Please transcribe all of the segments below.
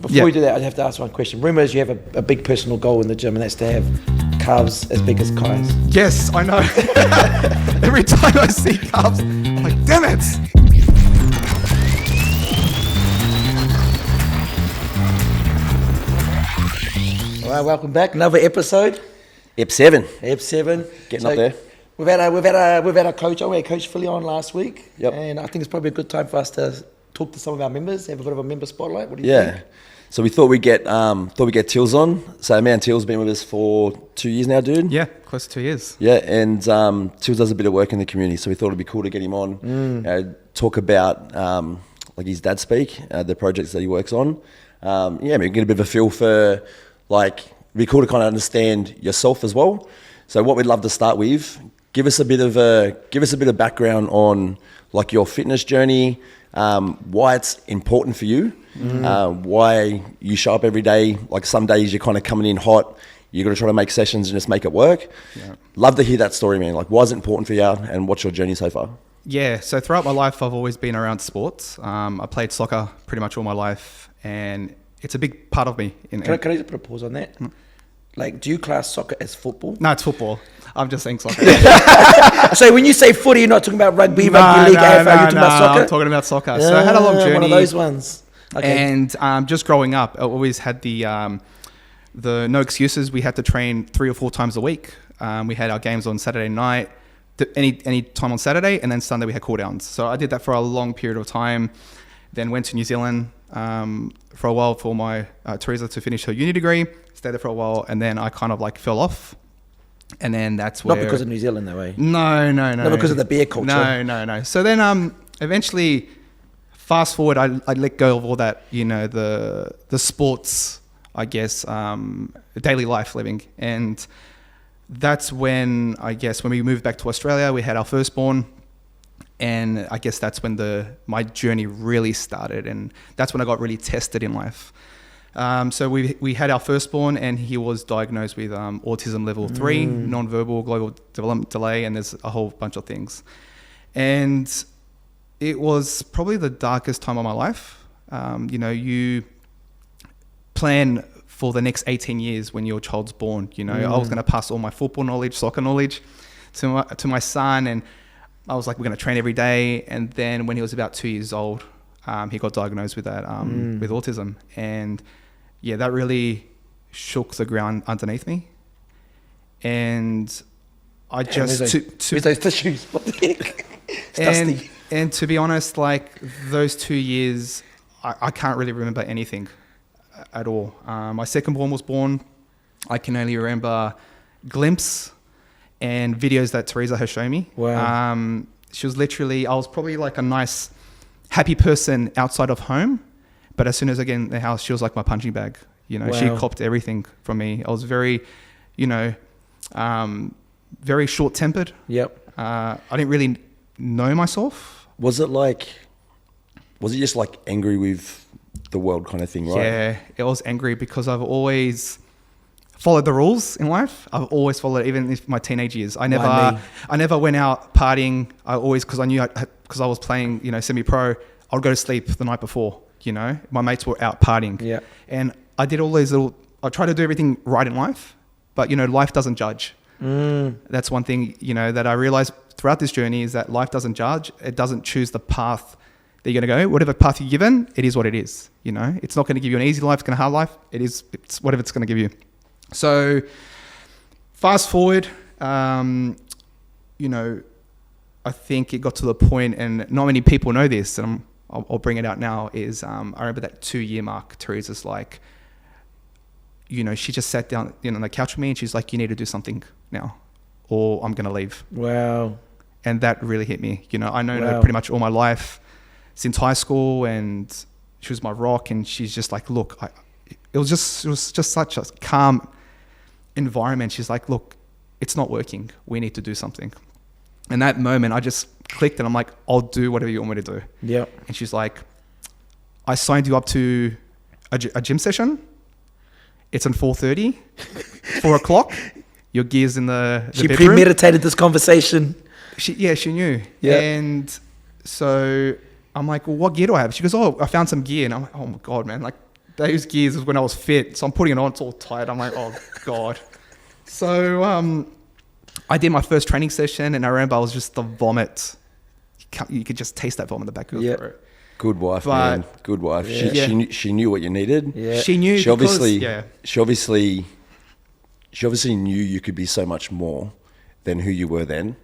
Before we do that, I have to ask one question. Rumour is you have a big personal goal in the gym, and that's to have calves as big as Kai's. Yes, I know. Every time I see calves, I'm like, damn it. All right, welcome back. Another episode. Ep 7. Ep 7. Getting up there. We've had our coach. We had Coach Philly on last week. Yep. And I think it's probably a good time for us to talk to some of our members, have a bit of a member spotlight. What do you think? So we thought we'd get Tills on. So man, Tills been with us for 2 years now, dude. Yeah, close to 2 years. Yeah, and Tills does a bit of work in the community, so we thought it'd be cool to get him on, talk about like his Dadspeak, the projects that he works on. We get a bit of a feel for like it'd be cool to kind of understand yourself as well. So what we'd love to start with, give us a bit of background on like your fitness journey, why it's important for you, why you show up every day. Like some days you're kind of coming in hot, you're going to try to make sessions and just make it work. Yeah. Love to hear that story, man. Like why is it important for you and what's your journey so far? Yeah, so throughout my life, I've always been around sports. I played soccer pretty much all my life, and it's a big part of me. Can I just put a pause on that? Like, do you class soccer as football? No, it's football. I'm just saying soccer. So when you say footy, you're not talking about rugby league, AFL, you're talking about soccer? I'm talking about soccer. So I had a long journey. One of those ones. Okay. And just growing up, I always had the no excuses. We had to train 3 or 4 times a week. We had our games on Saturday night, any time on Saturday, and then Sunday we had cool downs. So I did that for a long period of time. Then went to New Zealand for a while for my Teresa to finish her uni degree. Stayed there for a while, and then I kind of like fell off. And then that's where... Not because of New Zealand, though, eh? No. Not because of the beer culture. No. So then eventually, fast forward, I let go of all that, the sports, I guess, daily life living. And that's when, when we moved back to Australia, we had our firstborn. And I guess that's when my journey really started, and that's when I got really tested in life. So we had our firstborn, and he was diagnosed with autism level 3, non-verbal global development delay, and there's a whole bunch of things. And it was probably the darkest time of my life. You plan for the next 18 years when your child's born. I was going to pass all my football knowledge, soccer knowledge to my son, and I was like, we're going to train every day. And then when he was about 2 years old, he got diagnosed with that, with autism. And yeah, that really shook the ground underneath me. And I just... Where's those tissues? What the heck? It's dusty. And to be honest, like those 2 years, I can't really remember anything at all. My second born was born. I can only remember glimpse and videos that Teresa has shown me. Wow. She was literally, I was probably like a nice, happy person outside of home. But as soon as I get in the house, she was like my punching bag. Wow. She copped everything from me. I was very, very short-tempered. Yep. I didn't really know myself. Was it just like angry with the world kind of thing, right? Yeah, it was angry because I've always followed the rules in life. I've always followed, even in my teenage years. I never went out partying. I always, because I was playing, semi-pro, I'd go to sleep the night before. My mates were out partying. Yeah. And I did all these I try to do everything right in life, but life doesn't judge. That's one thing, that I realized throughout this journey is that life doesn't judge. It doesn't choose the path that you're going to go. Whatever path you're given, it is what it is. It's not going to give you an easy life. It's going to hard life. It's whatever it's going to give you. So fast forward, I think it got to the point, and not many people know this, and I'll bring it out now, is I remember that 2-year mark. Teresa's like, she just sat down on the couch with me, and she's like, you need to do something now or I'm going to leave. Wow. And that really hit me. I know her pretty much all my life since high school, and she was my rock, and she's just like, look, it was just such a calm environment. She's like, look, it's not working. We need to do something. And that moment I just clicked, and I'm like, I'll do whatever you want me to do. Yeah. And she's like, I signed you up to a gym session. It's on 4:30, 4 o'clock. Your gear's in the She bedroom. premeditated this conversation. She knew. Yeah. And so I'm like, well, what gear do I have? She goes, oh, I found some gear. And I'm like, oh my God, man, like those gears was when I was fit. So I'm putting it on, it's all tight. I'm like, oh God. So I did my first training session, and I remember I was just the vomit. You could just taste that vomit in the back of your throat. Good wife, But- man. Good wife. Yeah. She knew what you needed. Yeah. She knew She obviously, because, she obviously knew you could be so much more than who you were then,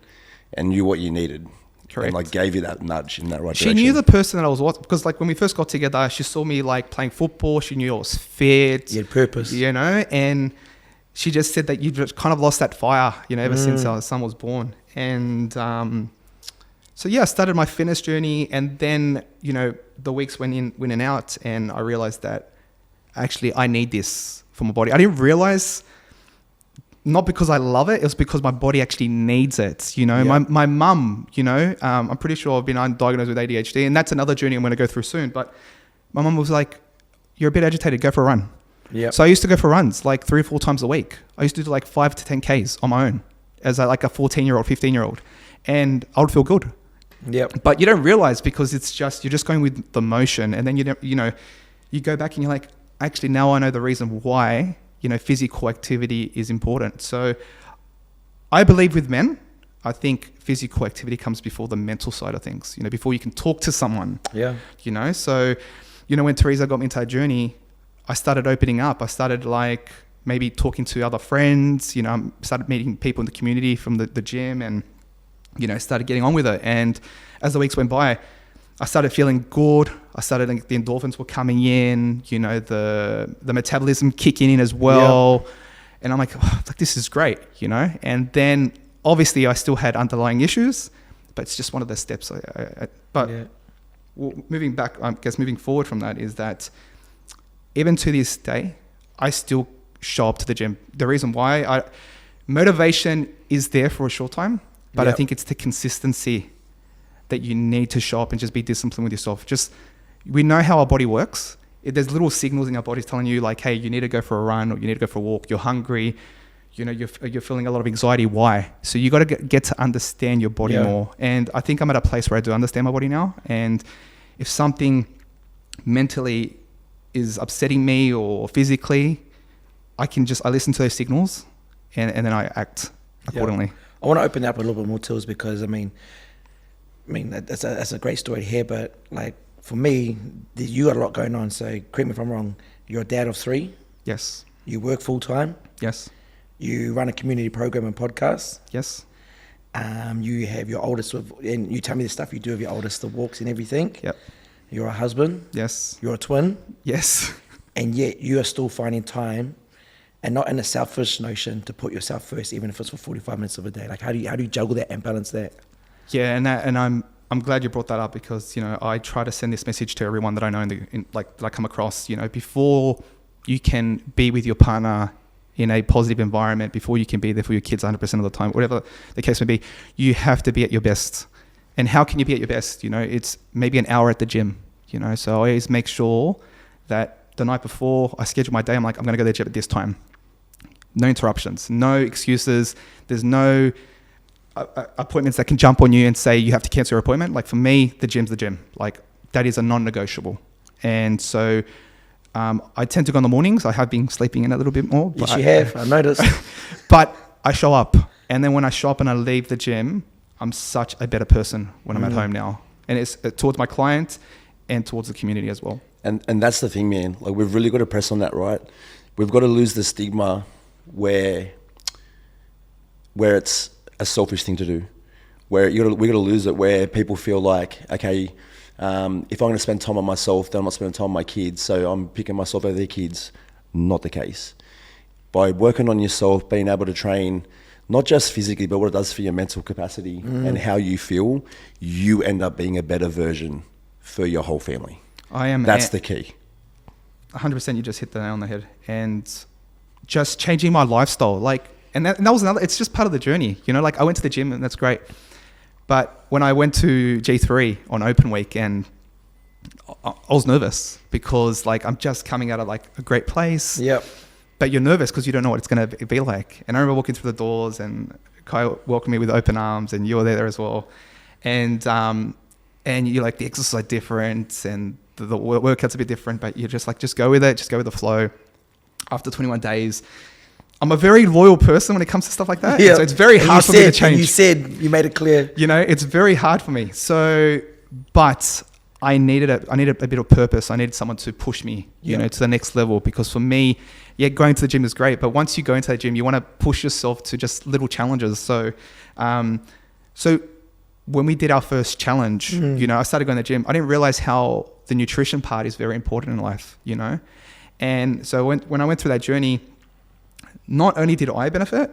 and knew what you needed. Correct. And like gave you that nudge in that right She direction. knew the person that I was, because like when we first got together, she saw me like playing football. She knew I was fit, You had purpose. you know, and she just said that you just kind of lost that fire, you know, ever since our son was born. And so yeah, I started my fitness journey, and then, you know, the weeks went in and out, and I realized that actually I need this for my body. I didn't realize, not because I love it, it was because my body actually needs it. You know, Yeah. my mum, you know, I'm pretty sure I've been undiagnosed with ADHD, and that's another journey I'm going to go through soon. But my mum was like, you're a bit agitated, go for a run. Yeah. So I used to go for runs like 3 or 4 times a week. I used to do like 5 to 10 Ks on my own as like a 14-year-old, 15-year-old. And I would feel good. Yep. But you don't realize, because it's just, you're just going with the motion. And then, you know, you go back and you're like, actually, now I know the reason why, you know, physical activity is important. So I believe with men, I think physical activity comes before the mental side of things, you know, before you can talk to someone, Yeah. you know. So, you know, when Teresa got me into that journey, I started opening up. I started like maybe talking to other friends, you know, started meeting people in the community from the gym, and, you know, started getting on with it. And as the weeks went by, I started feeling good. I started, the endorphins were coming in, you know, the metabolism kicking in as well. Yeah. And I'm like, oh, this is great, you know. And then obviously I still had underlying issues, but it's just one of the steps. Moving back, I guess moving forward from that is that even to this day, I still show up to the gym. The reason why, motivation is there for a short time, but I think it's the consistency that you need to show up and just be disciplined with yourself. We know how our body works. There's little signals in our bodies telling you like, hey, you need to go for a run, or you need to go for a walk. You're hungry. You know, you're feeling a lot of anxiety. Why? So you got to get to understand your body more. And I think I'm at a place where I do understand my body now. And if something mentally is upsetting me or physically, I listen to those signals and then I act accordingly. Yeah. I want to open up a little bit more, Tills, because I mean that's a great story to hear, but like for me, you got a lot going on. So correct me if I'm wrong. You're a dad of 3. Yes. You work full time. Yes. You run a community program and podcast. Yes. You have your oldest, and you tell me the stuff you do with your oldest, the walks and everything. Yep. You're a husband. Yes. You're a twin. Yes. And yet you are still finding time, and not in a selfish notion, to put yourself first, even if it's for 45 minutes of a day. Like how do you juggle that and balance that? Yeah, and I'm glad you brought that up, because, you know, I try to send this message to everyone that I know that I come across. You know, before you can be with your partner in a positive environment, before you can be there for your kids 100% of the time, whatever the case may be, you have to be at your best. And how can you be at your best? You know, it's maybe an hour at the gym. You know, so I always make sure that the night before I schedule my day, I'm like, I'm going to go to the gym at this time. No interruptions, no excuses. There's no appointments that can jump on you and say you have to cancel your appointment. Like for me, the gym's the gym. Like that is a non-negotiable. And so I tend to go in the mornings. I have been sleeping in a little bit more. Yes, you have. I noticed. But I show up. And then when I show up and I leave the gym, I'm such a better person when I'm at home now. And it's towards my clients and towards the community as well. And that's the thing, man. Like we've really got to press on that, right? We've got to lose the stigma where it's a selfish thing to do. Where we got to lose it, where people feel like, okay, if I'm going to spend time on myself, then I'm not spending time on my kids, so I'm picking myself over their kids. Not the case. By working on yourself, being able to train, not just physically, but what it does for your mental capacity and how you feel, you end up being a better version for your whole family. That's the key. 100%, you just hit the nail on the head. And just changing my lifestyle, like, and that was another, it's just part of the journey, you know, like I went to the gym and that's great. But when I went to G3 on open week, and I was nervous because like I'm just coming out of like a great place. Yep. But you're nervous because you don't know what it's going to be like. And I remember walking through the doors and Kai welcomed me with open arms, and you were there as well. And you're like, the exercise are different and the workout's a bit different, but you're just like, just go with it, just go with the flow. After 21 days, I'm a very loyal person when it comes to stuff like that. Yeah. So it's very hard for me to change. You said, you made it clear. You know, it's very hard for me. So, but I needed a bit of purpose. I needed someone to push me, you know, to the next level. Because for me, yeah, going to the gym is great, but once you go into the gym, you want to push yourself to just little challenges. So, so when we did our first challenge, you know, I started going to the gym. I didn't realize how the nutrition part is very important in life, you know. And so when I went through that journey, not only did I benefit,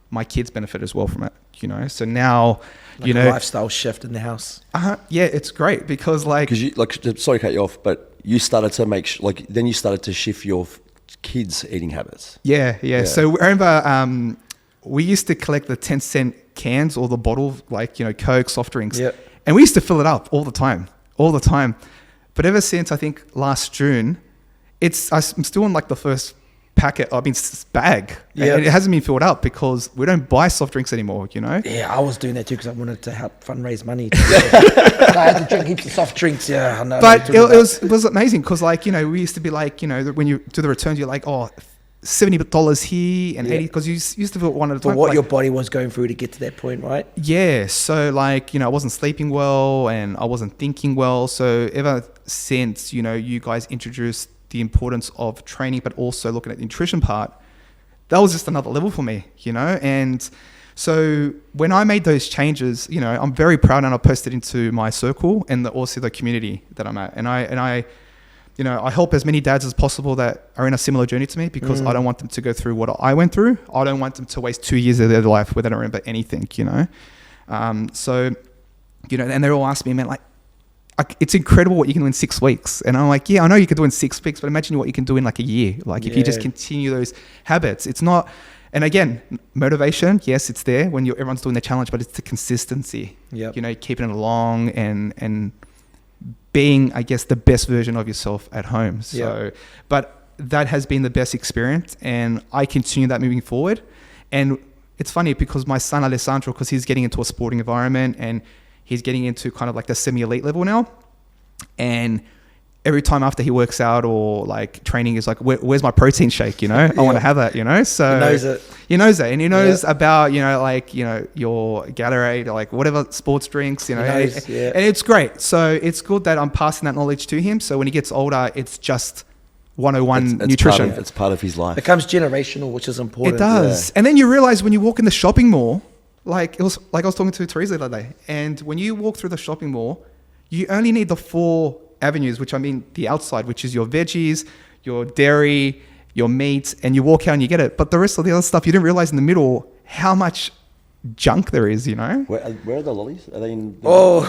my kids benefit as well from it, you know. So now, like you know, a lifestyle shift in the house. Yeah, it's great because Because you, like, sorry to cut you off, but you started to then you started to shift your kids' eating habits. Yeah. So I remember we used to collect the 10-cent cans or the bottle, like, you know, Coke, soft drinks. Yeah. And we used to fill it up all the time. But ever since, I think, last June, I'm still on like the first packet, bag. Yeah. And it hasn't been filled up because we don't buy soft drinks anymore, you know? Yeah, I was doing that too because I wanted to help fundraise money. So I had to drink heaps of soft drinks. Yeah, I know. But it was amazing because, like, you know, we used to be like, you know, when you do the returns, you're like, oh, $70 here and 80, because you used to feel one at a time. For what like, your body was going through to get to that point, right? Yeah. So, like, you know, I wasn't sleeping well and I wasn't thinking well. So ever since, you know, you guys introduced the importance of training, but also looking at the nutrition part, that was just another level for me, you know? And so when I made those changes, you know, I'm very proud, and I posted into my circle and also the community that I'm at. And I, you know, I help as many dads as possible that are in a similar journey to me, because I don't want them to go through what I went through. I don't want them to waste 2 years of their life where they don't remember anything, you know? So, you know, and they're all asking me, man, like, it's incredible what you can do in 6 weeks. And I'm like, yeah, I know you can do in 6 weeks, but imagine what you can do in like a year. Like if you just continue those habits, it's not, and again, motivation, yes, it's there when everyone's doing the challenge, but it's the consistency, you know, keeping it along and being, I guess, the best version of yourself at home. So, but that has been the best experience, and I continue that moving forward. And it's funny because my son, Alessandro, because he's getting into a sporting environment and he's getting into kind of like the semi-elite level now. And every time after he works out or like training, is like, where's my protein shake? You know, I want to have that, you know? So he knows it. He knows that. And he knows about, you know, like, you know, your Gatorade or like whatever sports drinks, you know, and it's great. So it's good that I'm passing that knowledge to him. So when he gets older, it's just 101 nutrition. It's part of his life. It becomes generational, which is important. It does. Yeah. And then you realize when you walk in the shopping mall, like it was like I was talking to Teresa the other day, and when you walk through the shopping mall, you only need the 4 avenues, which I mean the outside, which is your veggies, your dairy, your meat, and you walk out and you get it. But the rest of the other stuff, you didn't realize in the middle how much junk there is, you know? Where are the lollies? Are they in? No,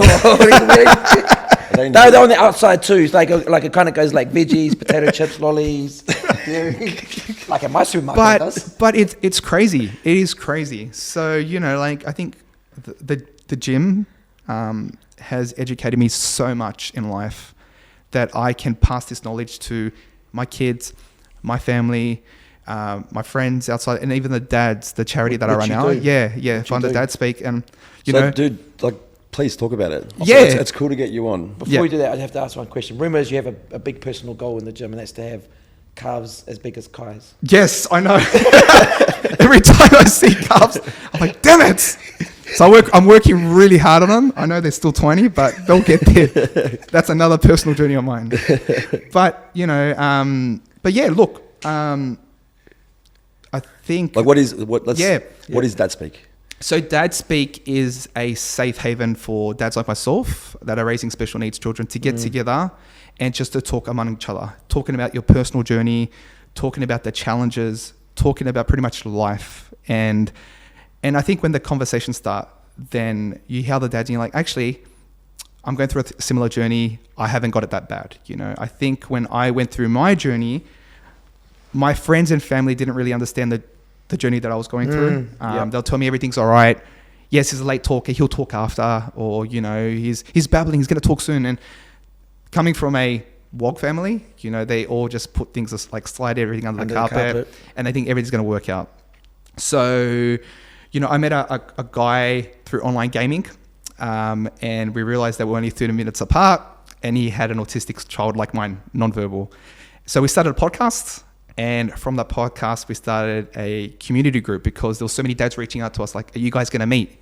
they're on the outside too. It's like it kind of goes like veggies, potato chips, lollies, dairy. Like at my supermarket does. But it's crazy. It is crazy. So, you know, like I think the gym has educated me so much in life that I can pass this knowledge to my kids, my family, my friends outside, and even the dads, the charity that I run now. Yeah. Find the Dadspeak, and you know, dude, like, please talk about it. Yeah, it's cool to get you on. Before we do that, I'd have to ask one question. Rumours you have a big personal goal in the gym, and that's to have calves as big as Kai's. Yes, I know. Every time I see calves, I'm like, damn it. So I'm working really hard on them. I know they're still tiny, but they'll get there. That's another personal journey of mine. But, you know, but yeah, look, I think... Like what is Dadspeak? So Dadspeak is a safe haven for dads like myself that are raising special needs children to get together and just to talk among each other, talking about your personal journey, talking about the challenges, talking about pretty much life. And I think when the conversations start, then you hear the dads and you're like, actually, I'm going through a similar journey. I haven't got it that bad. You know, I think when I went through my journey, my friends and family didn't really understand the journey that I was going through. They'll tell me everything's all right. Yes, he's a late talker. He'll talk after, or, you know, he's babbling. He's going to talk soon. And coming from a WOG family, you know, they all just put things like slide everything under the carpet, and they think everything's going to work out. So, you know, I met a guy through online gaming, and we realized that we're only 30 minutes apart. and he had an autistic child like mine, nonverbal. So we started a podcast, and from that podcast, we started a community group because there were so many dads reaching out to us like, are you guys going to meet?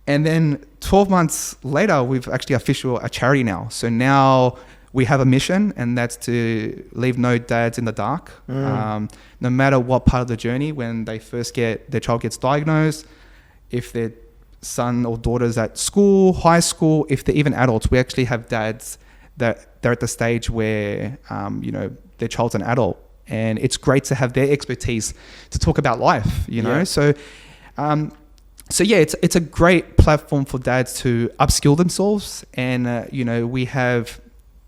And then 12 months later, we've actually official a charity now. So now we have a mission, and that's to leave no dads in the dark. No matter what part of the journey, when they first their child gets diagnosed, if their son or daughter's at school, high school, if they're even adults, we actually have dads that they're at the stage where, their child's an adult. And it's great to have their expertise to talk about life, Yeah. So it's a great platform for dads to upskill themselves. And, we have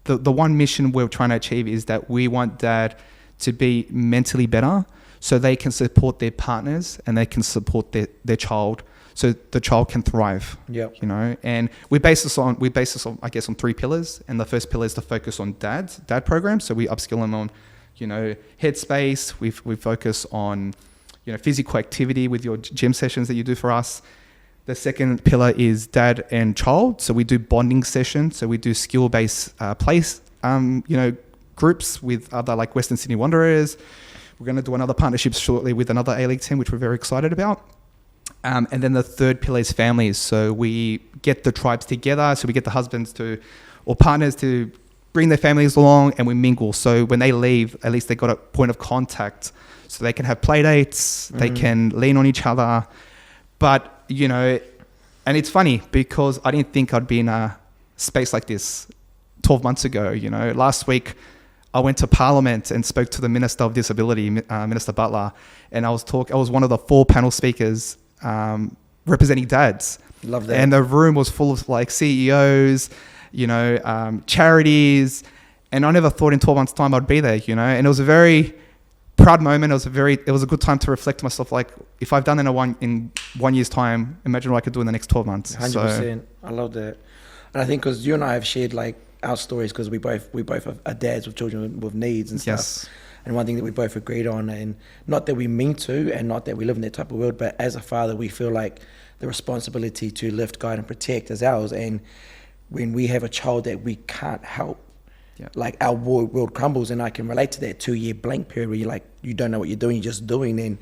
the one mission we're trying to achieve is that we want dad to be mentally better so they can support their partners and they can support their child so the child can thrive. Yep. And we base this on I guess on 3 pillars. And the first pillar is to focus on dad programs. So we upskill them on, headspace. We focus on, physical activity with your gym sessions that you do for us. The second pillar is dad and child. So we do bonding sessions. So we do skill-based place, groups with other like Western Sydney Wanderers. We're going to do another partnership shortly with another A-League team, which we're very excited about. And then the third pillar is families. So we get the tribes together. So we get the husbands or partners to bring their families along, and we mingle. So when they leave, at least they got a point of contact so they can have play dates. They can lean on each other. But, and it's funny because I didn't think I'd be in a space like this 12 months ago. Last week I went to Parliament and spoke to the Minister of Disability, Minister Butler, and I was one of the 4 panel speakers representing dads. Love that. And the room was full of like CEOs, charities, and I never thought in 12 months' time I'd be there, and it was a very proud moment. It was a good time to reflect to myself, like, if I've done it in 1 year's time, imagine what I could do in the next 12 months. 100%. I love that. And I think because you and I have shared like our stories, because we both are dads with children with needs and stuff. Yes. And one thing that we both agreed on, and not that we mean to, and not that we live in that type of world, but as a father, we feel like the responsibility to lift, guide, and protect is ours. And when we have a child that we can't help, like our world crumbles. And I can relate to that 2-year blank period where you're like, you don't know what you're doing, you're just doing, and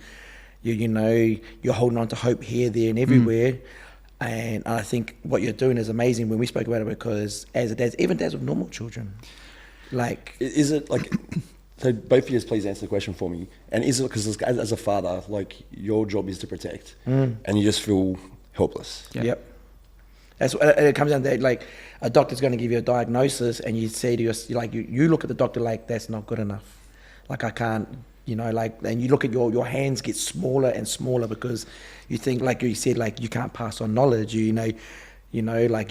you're holding on to hope here, there, and everywhere. And I think what you're doing is amazing when we spoke about it, because as a dad, even dads with normal children, like, Is it like? So both of you, please answer the question for me. And is it because as a father, like, your job is to protect, and you just feel helpless? Yeah. Yep. That's what it comes down to. Like, a doctor's going to give you a diagnosis, and you say to you look at the doctor like, that's not good enough. Like, I can't, and you look at your hands get smaller and smaller because you think, like you said, like, you can't pass on knowledge. Like, you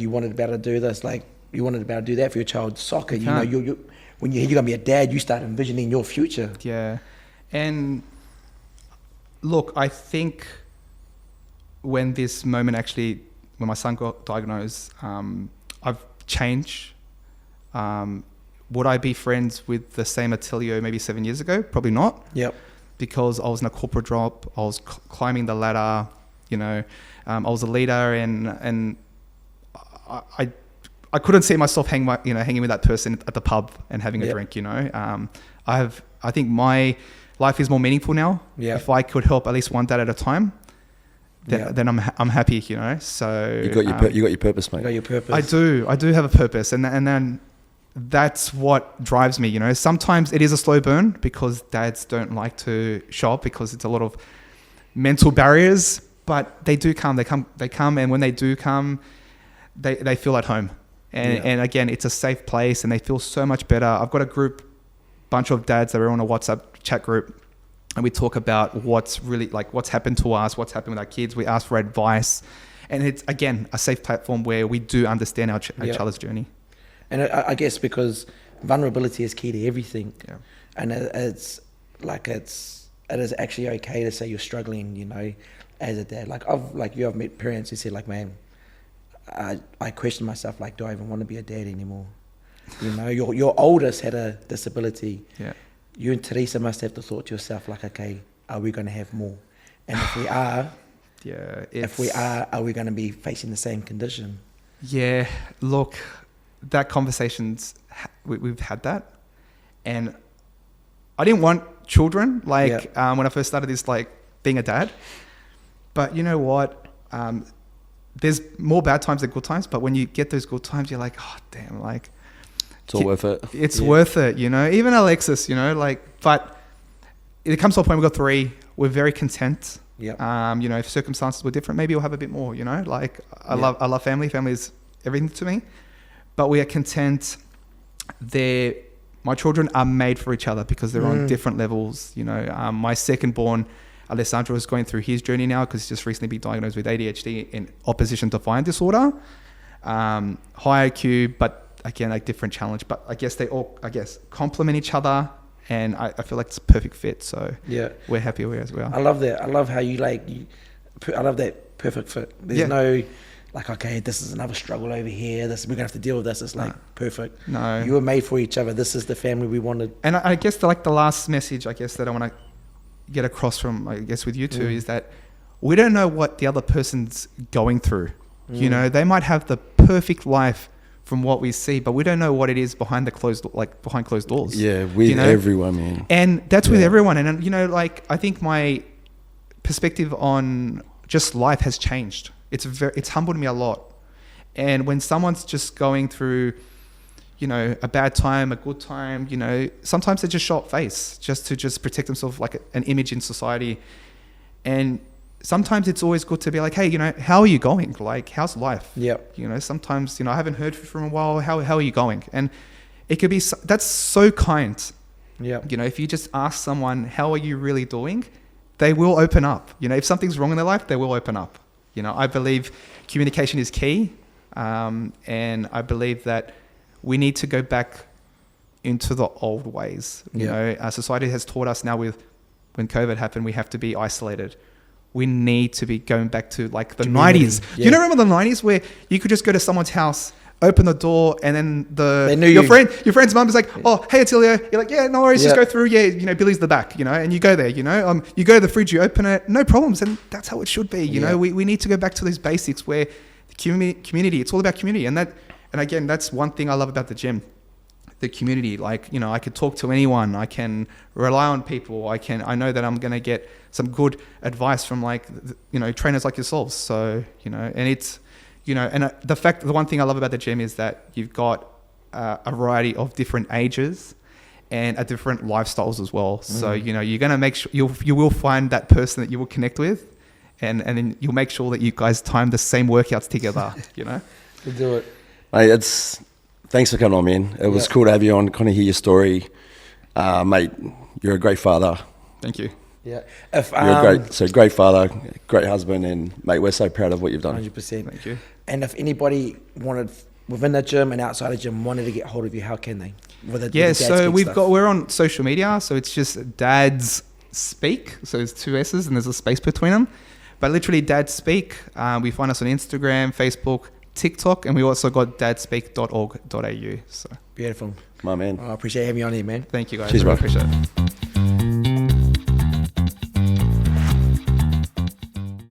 wanted to be able to do this, like, you wanted to be able to do that for your child. Soccer, when you're going to be a dad, you start envisioning your future. Yeah. And look, I think when my son got diagnosed, I've changed. Would I be friends with the same Atilio maybe 7 years ago? Probably not. Yep. Because I was in a corporate job, I was climbing the ladder, I was a leader, and I couldn't see myself hanging with that person at the pub and having a drink. I think my life is more meaningful now. Yeah. If I could help at least one dad at a time, then I'm happy. So you got your purpose, mate. You got your purpose. I do have a purpose, and then that's what drives me. Sometimes it is a slow burn because dads don't like to show up because it's a lot of mental barriers. But they do come. They come, and when they do come, they feel at home. And again, it's a safe place, and they feel so much better. I've got a bunch of dads that are on a WhatsApp chat group, and we talk about what's happened to us, what's happened with our kids. We ask for advice, and it's, again, a safe platform where we do understand each other's journey. And I guess because vulnerability is key to everything. Yeah. And it is actually okay to say you're struggling, as a dad. I've met parents who said, like, man, I question myself, like, do I even want to be a dad anymore? Your oldest had a disability. Yeah. You and Teresa must have the thought to yourself, like, okay, are we going to have more? And if we are, are we going to be facing the same condition? Yeah, look, that conversations, we've had that. And I didn't want children, like when I first started this, like being a dad. But you know what? There's more bad times than good times. But when you get those good times, you're like, oh, damn, like. It's all worth it. It's worth it, you know. Even Alexis, you know, like, but it comes to a point we've got 3. We're very content. Yeah. You know, if circumstances were different, maybe we'll have a bit more, you know. Like, I love family. Family is everything to me. But we are content. My children are made for each other because they're on different levels, you know. My second born, Alessandro, is going through his journey now because he's just recently been diagnosed with ADHD in opposition defiant disorder. High IQ, but again, like different challenge. But I guess they all, complement each other, and I feel like it's a perfect fit. So we're happy where as well. I love that. I love how I love that perfect fit. There's no like, okay, this is another struggle over here. We're gonna have to deal with this. It's like perfect. No, you were made for each other. This is the family we wanted. And I guess the last message, I guess, that I want to get across from, I guess, with you two is that we don't know what the other person's going through. You know, they might have the perfect life from what we see, but we don't know what it is behind closed doors. Yeah, with everyone, man. And that's with everyone. And, you know, like, I think my perspective on just life has changed. It's humbled me a lot. And when someone's just going through, you know, a bad time, a good time, you know, sometimes they just show up face just to protect themselves, like an image in society. And sometimes it's always good to be like, hey, you know, how are you going? Like, how's life? Yep. You know, sometimes, you know, I haven't heard from a while. How are you going? And it could be, that's so kind. Yeah. You know, if you just ask someone, how are you really doing? They will open up. You know, if something's wrong in their life, they will open up. You know, I believe communication is key. And I believe that we need to go back into the old ways. You know, our society has taught us now when COVID happened, we have to be isolated. We need to be going back to like the 90s. Yeah. You know, remember the 90s where you could just go to someone's house, open the door, and then your friend's mum is like, oh, hey, Atilio. You're like, yeah, no worries, just go through. Yeah, you know, Billy's the back, you know, and you go there, you know. You go to the fridge, you open it, no problems. And that's how it should be, you know. We need to go back to these basics where the community, it's all about community. And again, that's one thing I love about the gym. The community, like, you know, I could talk to anyone. I can rely on people. I know that I'm going to get some good advice from, like, you know, trainers like yourselves. So, you know, and it's, you know, and the one thing I love about the gym is that you've got a variety of different ages and different lifestyles as well. So, you know, you're going to make sure you will find that person that you will connect with, and then you'll make sure that you guys time the same workouts together, you know? We'll do it. Mate, thanks for coming on, man. It was cool to have you on, kind of hear your story. Mate, you're a great father. Thank you. Yeah. You're a great father, great husband, and mate, we're so proud of what you've done. 100%. Thank you. And if anybody wanted, within the gym and outside the gym, wanted to get hold of you, how can they? So we're on social media, so it's just Dadspeak. So there's 2 S's and there's a space between them. But literally Dadspeak. We find us on Instagram, Facebook, TikTok, and we also got dadspeak.org.au. So beautiful. My man. I appreciate having you on here, man. Thank you, guys. Cheers, bro. Appreciate it.